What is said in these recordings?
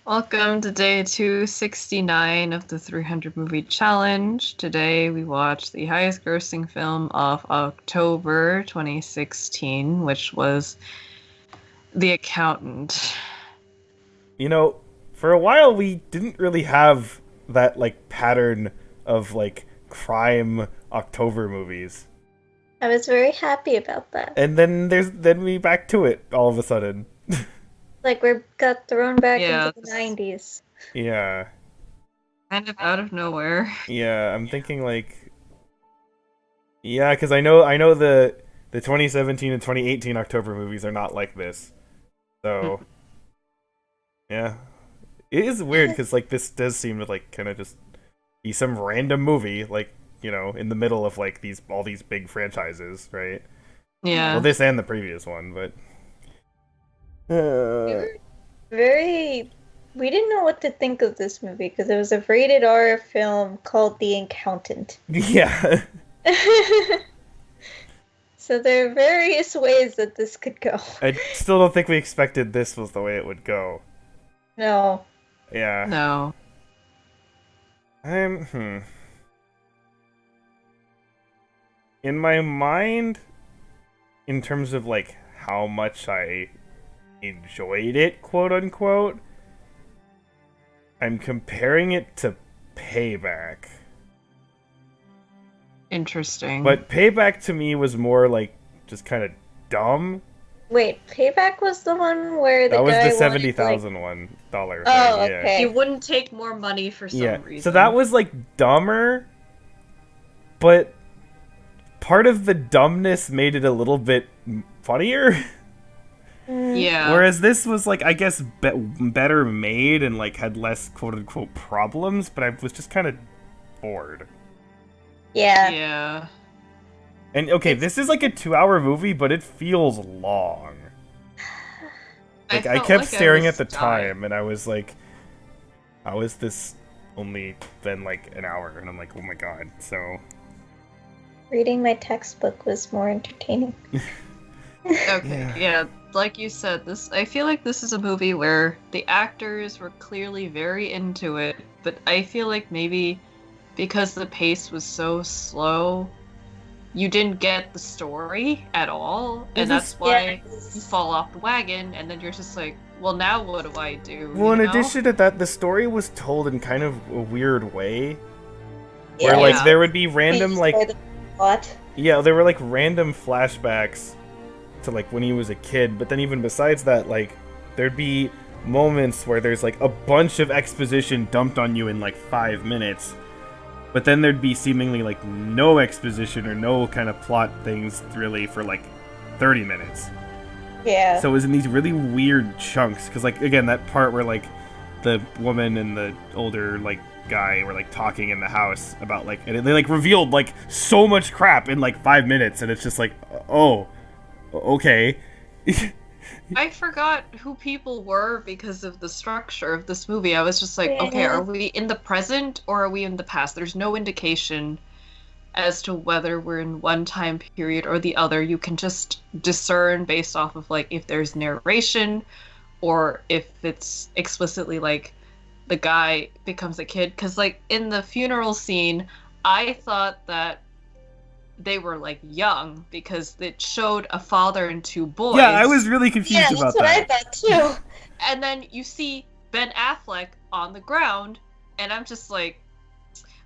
Welcome to day 269 of the 300 movie challenge. Today we watched the highest grossing film of October 2016, which was The Accountant. You know, for a while we didn't really have that pattern of crime October movies. I was very happy about that. And then we back to it all of a sudden. Like we got thrown back Yeah, into the 90s. Yeah. kind of out of nowhere. Yeah, I'm thinking yeah, cuz I know the 2017 and 2018 October movies are not like this. So, yeah. It is weird cuz this does seem to kind of just be some random movie in the middle of these all these big franchises, right? Well, Yeah. this and the previous one, but We were very. We didn't know what to think of this movie because it was a rated R film called The Accountant. yeah. So there are various ways that this could go. I still don't think we expected this was the way it would go. No. Yeah. No. I'm in my mind, in terms of how much I enjoyed it, quote unquote, I'm comparing it to Payback. Interesting. But Payback to me was more just kind of dumb. Wait, Payback was the one where the That was guy the wanted, 70,000 one dollar thing. Oh, Yeah. okay. he wouldn't take more money for some Yeah. reason. So that was dumber, but part of the dumbness made it a little bit funnier. Yeah. Whereas this was I guess better made and had less quote unquote problems, but I was just kind of bored. Yeah. Yeah. And okay, this is a 2-hour movie, but it feels long. I felt kept like I staring was at the dying. time, and I was like, how is this only been an hour? And I'm like, oh my god. So Reading my textbook was more entertaining. Okay, yeah, like you said, I feel like this is a movie where the actors were clearly very into it, but I feel like maybe because the pace was so slow, you didn't get the story at all, and that's why you fall off the wagon, and then you're just like, well, now what do I do? Well, in you know? addition to that, the story was told in kind of a weird way. Yeah. Where Yeah. there would be random What? yeah, there were random flashbacks to when he was a kid, but then even besides that, there'd be moments where there's a bunch of exposition dumped on you in 5 minutes, but then there'd be seemingly no exposition or no kind of plot things really for 30 minutes. Yeah. So it was in these really weird chunks because again, that part where the woman and the older guy were talking in the house about and they revealed so much crap in 5 minutes, and it's just oh, okay. I forgot who people were because of the structure of this movie. I was just like, okay, Yeah. are we in the present or are we in the past? There's no indication as to whether we're in one time period or the other. You can just discern based off of if there's narration or if it's explicitly the guy becomes a kid. Because in the funeral scene, I thought that they were young because it showed a father and two boys. Yeah, I was really confused Yeah, about that's what I that. thought too. And then you see Ben Affleck on the ground, and I'm just like,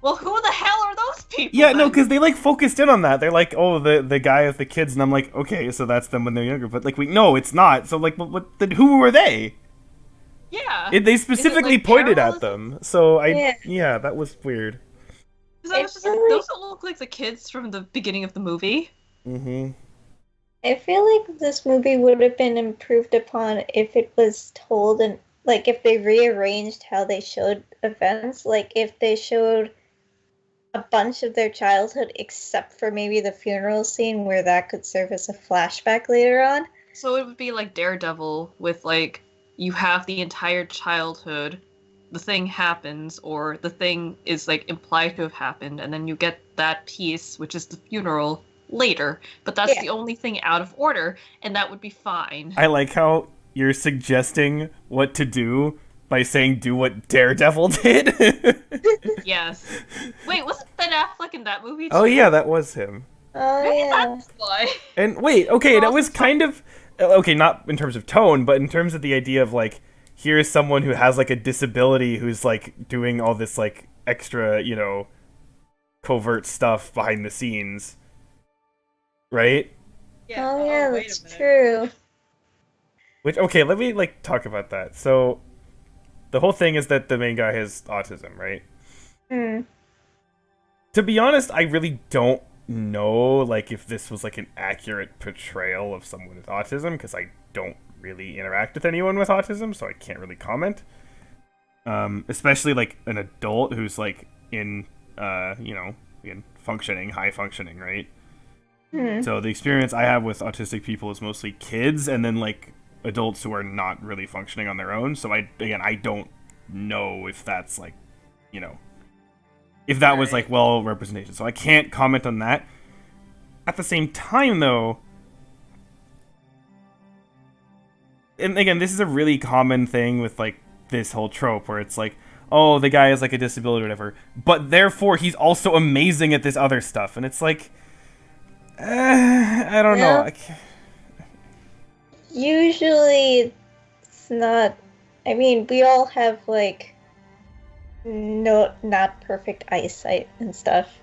well, who the hell are those people? Yeah, no, then? because they focused in on that. They're oh, the guy with the kids, and I'm like, okay, so that's them when they're younger. But no, it's not. So what? Then who were they? Yeah. They specifically pointed at parallelism? them. So Yeah. yeah, that was weird. Because I was just like, those don't look like the kids from the beginning of the movie. Mm-hmm. I feel like this movie would have been improved upon if it was told and if they rearranged how they showed events, if they showed a bunch of their childhood except for maybe the funeral scene where that could serve as a flashback later on. So it would be like Daredevil with you have the entire childhood, the thing happens, or the thing is implied to have happened, and then you get that piece, which is the funeral, later. But that's the only thing out of order, and that would be fine. I like how you're suggesting what to do, by saying do what Daredevil did. Yes. Wait, wasn't Ben Affleck in that movie Oh too? yeah, that was him. Oh Maybe yeah. that's why. And wait, okay, We're that all was so kind of okay, not in terms of tone, but in terms of the idea of like here's someone who has like a disability who's like doing all this like extra, covert stuff behind the scenes, right? Yeah. Oh Oh, yeah, wait that's a minute. true. Which okay, let me like talk about that. So the whole thing is that the main guy has autism, right? Hmm. To be honest, I really don't know like if this was like an accurate portrayal of someone with autism because I don't really interact with anyone with autism, so I can't really comment. Especially like an adult who's like in in functioning, high functioning, right? Hmm. So the experience I have with autistic people is mostly kids and then like adults who are not really functioning on their own. So I don't know if that's like, you know, if that was like Right. well representation. So I can't comment on that. At the same time though, and again, this is a really common thing with like this whole trope where it's like, oh, the guy has like a disability or whatever, but therefore he's also amazing at this other stuff, and it's like, I don't know. Well, usually it's not. I mean, we all have like not perfect eyesight and stuff.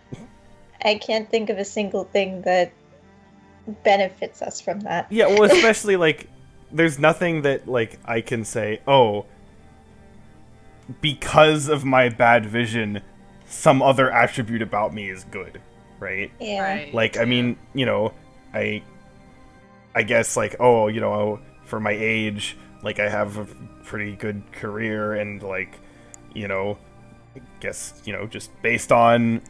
I can't think of a single thing that benefits us from that. Yeah, well, especially like, there's nothing that like I can say, oh, because of my bad vision, some other attribute about me is good, right? Yeah. Right. Like, I mean, I I guess like, oh, for my age, like I have a pretty good career and like, I guess, just based on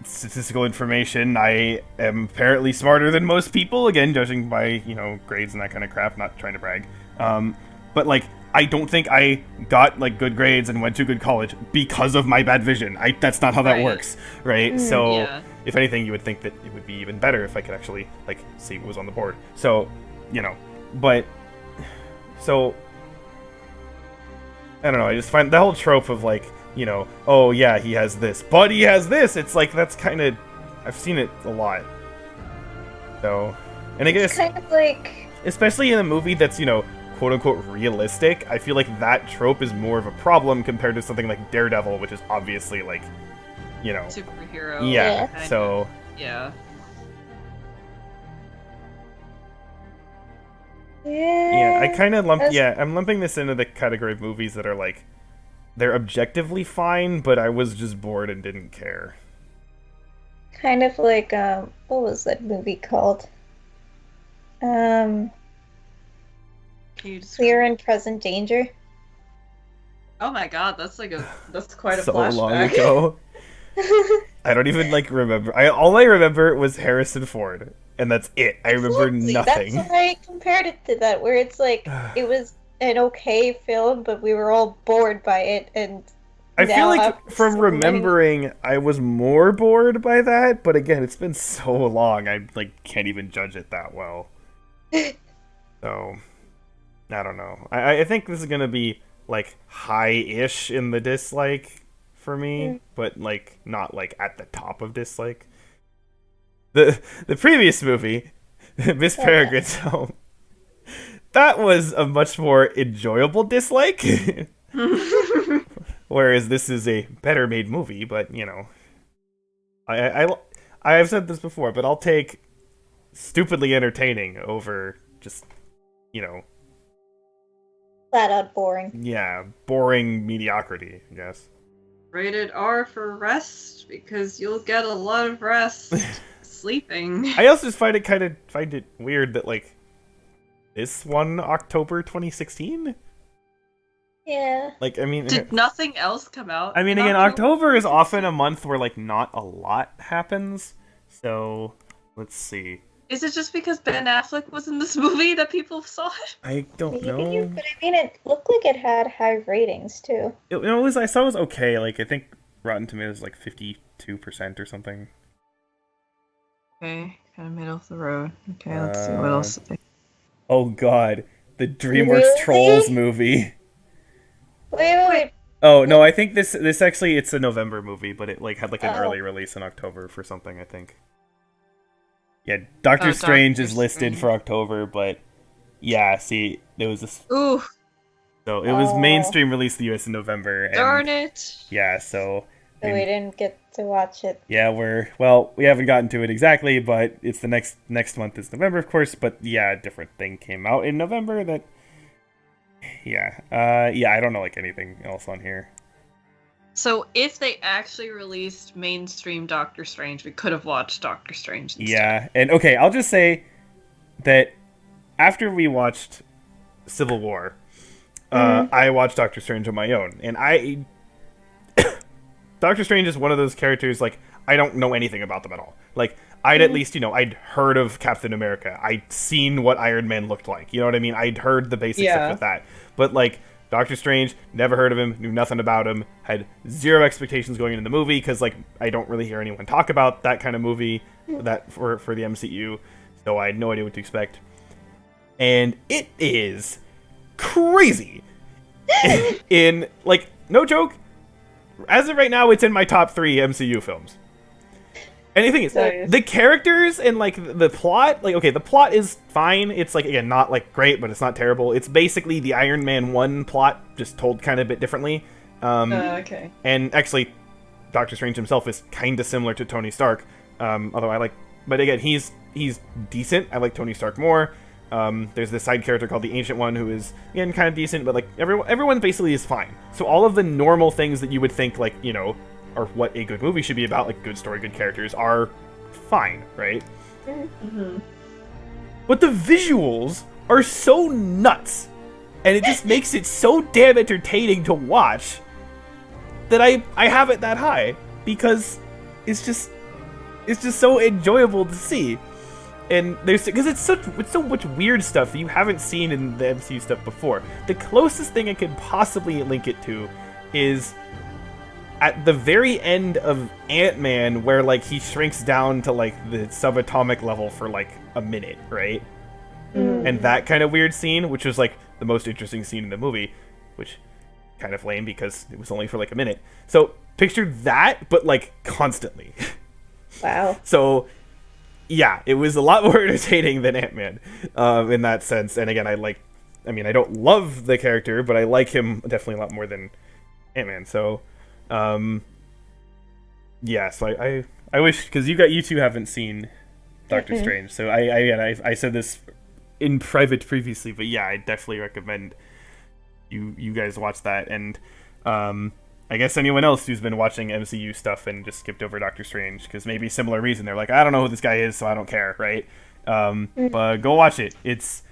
statistical information, I am apparently smarter than most people, again, judging by, grades and that kind of crap, not trying to brag. But like I don't think I got like good grades and went to a good college because of my bad vision. That's not how that Right. works, right? Mm. So Yeah. if anything, you would think that it would be even better if I could actually like see what was on the board. So, but so I don't know. I just find the whole trope of like, oh yeah, he has this, but he has this. It's like that's kind of I've seen it a lot. So, and I It's guess kind of like especially in a movie that's quote unquote realistic, I feel like that trope is more of a problem compared to something like Daredevil, which is obviously like, Superhero. yeah. kind of. So Yeah. yeah, I kind of that's I'm lumping this into the category of movies that are like they're objectively fine, but I was just bored and didn't care. kind of like what was that movie called? Um, Can you describe? Clear and Present Danger. Oh my god, that's quite a So flashback. long ago. I don't even like remember. All I remember was Harrison Ford, and that's it. I remember Exactly, nothing. that's why I compared it to that, where it's like it was an okay film, but we were all bored by it, and I feel now like after from so many- remembering, I was more bored by that. But again, it's been so long, I like can't even judge it that well. So I don't know. I think this is gonna be like high-ish in the dislike for me, but like not like at the top of dislike. The previous movie, Miss Peregrine's Home, that was a much more enjoyable dislike. Whereas this is a better made movie, but I've said this before, but I'll take stupidly entertaining over just flat out boring. yeah, boring mediocrity, I guess. Rated R for rest because you'll get a lot of rest sleeping. I also just find it weird that like this one October 2016. Yeah. Like I mean, Did nothing else come out? I mean in again, October is 2016? often a month where like not a lot happens. So let's see. Is it just because Ben Affleck was in this movie that people saw it? I don't Maybe, know. but I mean, it looked like it had high ratings too. I saw it was okay. Like I think Rotten Tomatoes is like 52% or something. Okay, kind of middle of the road. Okay, let's see what else. Oh god, the DreamWorks Really? Trolls movie. Wait. Wait. Oh no, I think this actually it's a November movie, but it like had like an Oh, early release in October for something. I think. Yeah, Doctor Oh, Strange Doctor is listed Strange. for October, but yeah, see, there was this. Ooh, So it was oh. mainstream release in the U.S. in November, and darn it. yeah, so I So mean, we didn't get to watch it. yeah, we haven't gotten to it exactly, but it's the next month is November, of course. But yeah, a different thing came out in November that yeah, I don't know like anything else on here. So if they actually released mainstream Doctor Strange, we could have watched Doctor Strange instead. Yeah, and okay, I'll just say that after we watched Civil War, Mm. I watched Doctor Strange on my own, and I Doctor Strange is one of those characters like I don't know anything about them at all. Like I'd at Mm. least I'd heard of Captain America. I'd seen what Iron Man looked like. You know what I mean? I'd heard the basic stuff Yeah. with that. But like Doctor Strange, never heard of him, knew nothing about him, had zero expectations going into the movie because like I don't really hear anyone talk about that kind of movie that for the MCU. So I had no idea what to expect. And it is crazy. In like no joke, as of right now, it's in my top 3 MCU films. And the thing is, Nice. the characters and like the plot, like okay, the plot is fine. It's like again not like great, but it's not terrible. It's basically the Iron Man 1 plot, just told kind of a bit differently. Okay. And actually, Doctor Strange himself is kind of similar to Tony Stark. Although I like, but again, he's decent. I like Tony Stark more. There's this side character called the Ancient One who is again kind of decent, but like everyone basically is fine. So all of the normal things that you would think like are what a good movie should be about, like good story, good characters, are fine, right? Mm-hmm. But the visuals are so nuts, and it just makes it so damn entertaining to watch that I have it that high because it's just so enjoyable to see. And there's because it's so much weird stuff that you haven't seen in the MCU stuff before. The closest thing I could possibly link it to is at the very end of Ant-Man, where like he shrinks down to like the subatomic level for like a minute, right? Mm. And that kind of weird scene, which was like the most interesting scene in the movie, which kind of lame because it was only for like a minute. So picture that, but like constantly. Wow. So yeah, it was a lot more entertaining than Ant-Man in that sense. And again, I don't love the character, but I like him definitely a lot more than Ant-Man. So, yeah, so I wish, because you two haven't seen Doctor Mhm. Strange. So I said this in private previously, but yeah, I definitely recommend you guys watch that. And I guess anyone else who's been watching MCU stuff and just skipped over Doctor Strange because maybe similar reason they're like, I don't know who this guy is, so I don't care, right? But go watch it. It's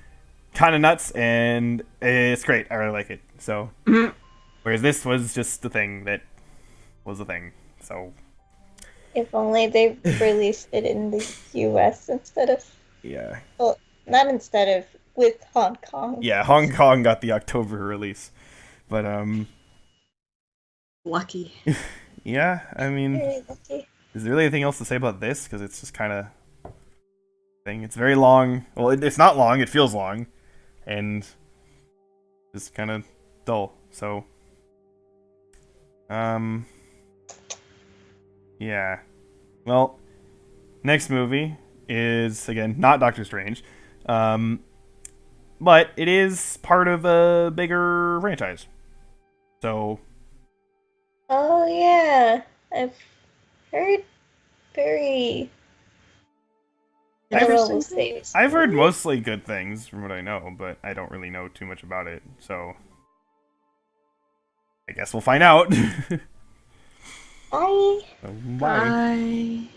kind of nuts and it's great. I really like it. So whereas this was just the thing that was the thing. So If only they released it in the US instead of, yeah, well, not instead of, with Hong Kong. yeah. Hong Kong got the October release, but Lucky. yeah. I mean, Very lucky. is there really anything else to say about this? Because it's just kind of thing. It's very long. Well, it's not long. It feels long, and it's kind of dull. So, yeah. Well, next movie is again not Doctor Strange, but it is part of a bigger franchise. So, Oh yeah, I've heard very Interesting little things. I've heard mostly good things from what I know, but I don't really know too much about it. So, I guess we'll find out. Bye. So, bye. Bye.